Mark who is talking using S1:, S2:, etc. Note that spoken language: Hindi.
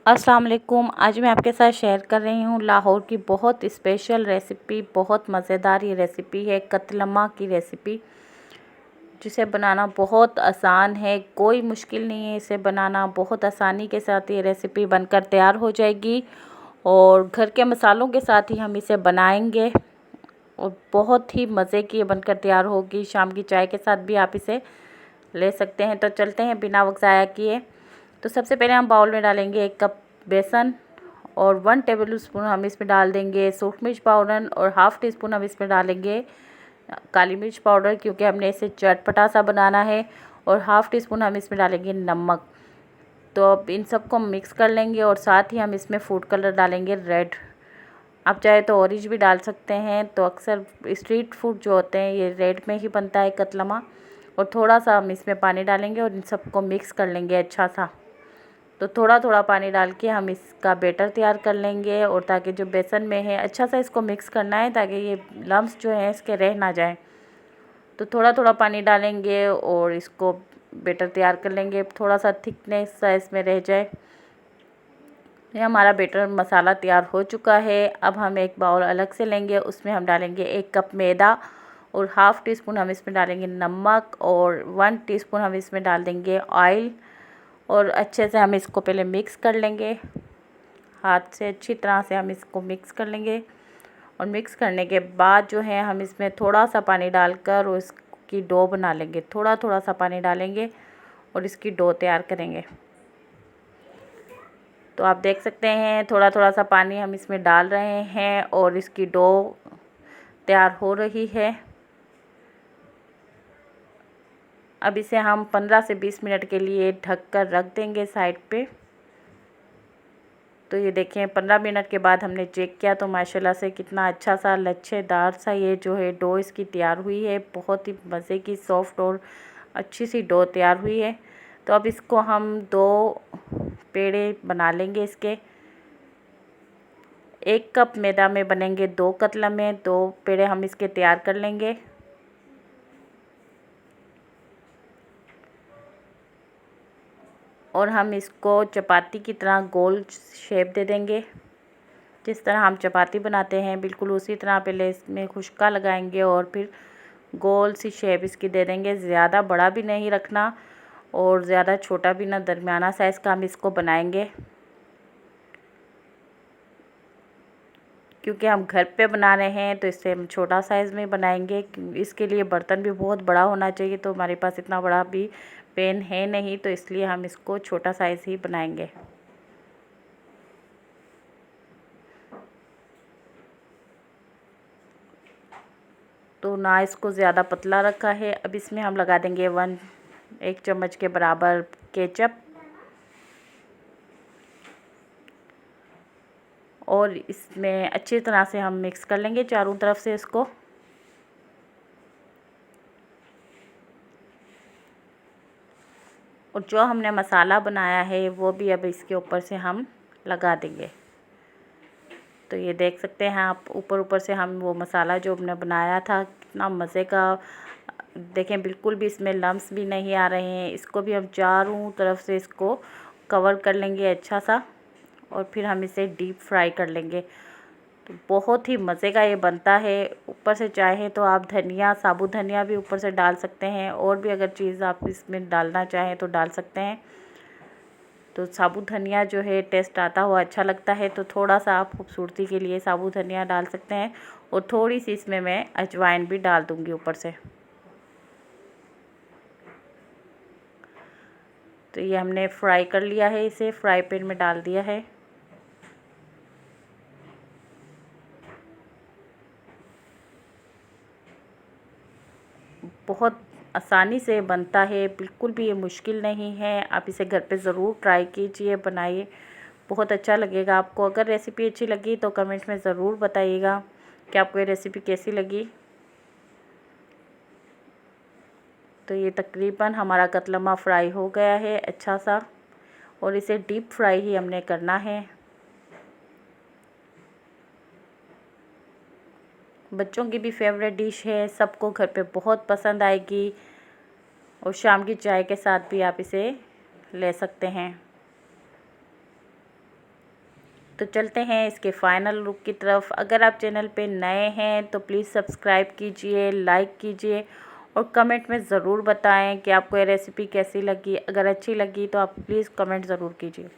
S1: अस्सलाम वालेकुम। आज मैं आपके साथ शेयर कर रही हूँ लाहौर की बहुत स्पेशल रेसिपी। बहुत मज़ेदार ये रेसिपी है, कतलमा की रेसिपी, जिसे बनाना बहुत आसान है। कोई मुश्किल नहीं है इसे बनाना, बहुत आसानी के साथ ये रेसिपी बनकर तैयार हो जाएगी और घर के मसालों के साथ ही हम इसे बनाएंगे और बहुत ही मज़े की ये बनकर तैयार होगी। शाम की चाय के साथ भी आप इसे ले सकते हैं। तो चलते हैं बिना वक्त ज़ाया किए। तो सबसे पहले हम बाउल में डालेंगे 1 कप बेसन और 1 टेबल स्पून हम इसमें डाल देंगे सूख मिर्च पाउडर और हाफ़ टी स्पून हम इसमें डालेंगे काली मिर्च पाउडर, क्योंकि हमने इसे चटपटा सा बनाना है। और हाफ़ टी स्पून हम इसमें डालेंगे नमक। तो अब इन सबको मिक्स कर लेंगे और साथ ही हम इसमें फूड कलर डालेंगे रेड। आप चाहे तो ऑरेंज भी डाल सकते हैं। तो अक्सर स्ट्रीट फूड जो होते हैं ये रेड में ही बनता है कतलमा। और थोड़ा सा हम इसमें पानी डालेंगे और इन सबको मिक्स कर लेंगे अच्छा सा। तो थोड़ा थोड़ा पानी डाल के हम इसका बैटर तैयार कर लेंगे और ताकि जो बेसन में है अच्छा सा इसको मिक्स करना है ताकि ये लम्स जो हैं इसके रह ना जाए। तो थोड़ा थोड़ा पानी डालेंगे और इसको बैटर तैयार कर लेंगे, थोड़ा सा थिकनेस सा इसमें रह जाए। ये हमारा बैटर मसाला तैयार हो चुका है। अब हम एक बाउल अलग से लेंगे, उसमें हम डालेंगे 1 कप मैदा और हाफ़ टी स्पून हम इसमें डालेंगे नमक और 1 टीस्पून हम इसमें डाल देंगे ऑयल। और अच्छे से हम इसको पहले मिक्स कर लेंगे, हाथ से अच्छी तरह से हम इसको मिक्स कर लेंगे। और मिक्स करने के बाद जो है हम इसमें थोड़ा सा पानी डालकर और इसकी डो बना लेंगे। थोड़ा थोड़ा सा पानी डालेंगे और इसकी डो तैयार करेंगे। तो आप देख सकते हैं थोड़ा थोड़ा सा पानी हम इसमें डाल रहे हैं और इसकी डो तैयार हो रही है। अब इसे हम 15 से 20 मिनट के लिए ढक कर रख देंगे साइड पे। तो ये देखें 15 मिनट के बाद हमने चेक किया तो माशाल्लाह से कितना अच्छा सा लच्छेदार सा ये जो है डो इसकी तैयार हुई है। बहुत ही मज़े की सॉफ्ट और अच्छी सी डो तैयार हुई है। तो अब इसको हम 2 पेड़े बना लेंगे इसके। 1 कप मैदा में बनेंगे 2 कतलमे, 2 पेड़े हम इसके तैयार कर लेंगे। और हम इसको चपाती की तरह गोल शेप दे देंगे। जिस तरह हम चपाती बनाते हैं बिल्कुल उसी तरह पहले इसमें खुशका लगाएंगे और फिर गोल सी शेप इसकी दे देंगे। ज़्यादा बड़ा भी नहीं रखना और ज़्यादा छोटा भी ना, दरमियाना साइज़ का हम इसको बनाएंगे। क्योंकि हम घर पे बना रहे हैं तो इससे हम छोटा साइज़ में बनाएंगे। इसके लिए बर्तन भी बहुत बड़ा होना चाहिए, तो हमारे पास इतना बड़ा भी पैन है नहीं, तो इसलिए हम इसको छोटा साइज़ ही बनाएंगे। तो ना इसको ज़्यादा पतला रखा है। अब इसमें हम लगा देंगे 1 चम्मच के बराबर केचप और इसमें अच्छी तरह से हम मिक्स कर लेंगे चारों तरफ से इसको। और जो हमने मसाला बनाया है वो भी अब इसके ऊपर से हम लगा देंगे। तो ये देख सकते हैं आप ऊपर ऊपर से हम वो मसाला जो हमने बनाया था कितना मज़े का, देखें बिल्कुल भी इसमें लम्स भी नहीं आ रहे हैं। इसको भी हम चारों तरफ से इसको कवर कर लेंगे अच्छा सा और फिर हम इसे डीप फ्राई कर लेंगे। तो बहुत ही मज़े का ये बनता है। ऊपर से चाहें तो आप धनिया, साबुत धनिया भी ऊपर से डाल सकते हैं और भी अगर चीज़ आप इसमें डालना चाहें तो डाल सकते हैं। तो साबुत धनिया जो है टेस्ट आता हुआ अच्छा लगता है, तो थोड़ा सा आप खूबसूरती के लिए साबुत धनिया डाल सकते हैं। और थोड़ी सी इसमें मैं अजवाइन भी डाल दूँगी ऊपर से। तो ये हमने फ्राई कर लिया है, इसे फ्राई पैन में डाल दिया है। बहुत आसानी से बनता है, बिल्कुल भी ये मुश्किल नहीं है। आप इसे घर पे ज़रूर ट्राई कीजिए, बनाइए, बहुत अच्छा लगेगा आपको। अगर रेसिपी अच्छी लगी तो कमेंट में ज़रूर बताइएगा कि आपको ये रेसिपी कैसी लगी। तो ये तकरीबन हमारा कतलमा फ्राई हो गया है अच्छा सा, और इसे डीप फ्राई ही हमने करना है। बच्चों की भी फेवरेट डिश है, सबको घर पे बहुत पसंद आएगी और शाम की चाय के साथ भी आप इसे ले सकते हैं। तो चलते हैं इसके फाइनल लुक की तरफ। अगर आप चैनल पे नए हैं तो प्लीज़ सब्सक्राइब कीजिए, लाइक कीजिए और कमेंट में ज़रूर बताएं कि आपको ये रेसिपी कैसी लगी। अगर अच्छी लगी तो आप प्लीज़ कमेंट ज़रूर कीजिए।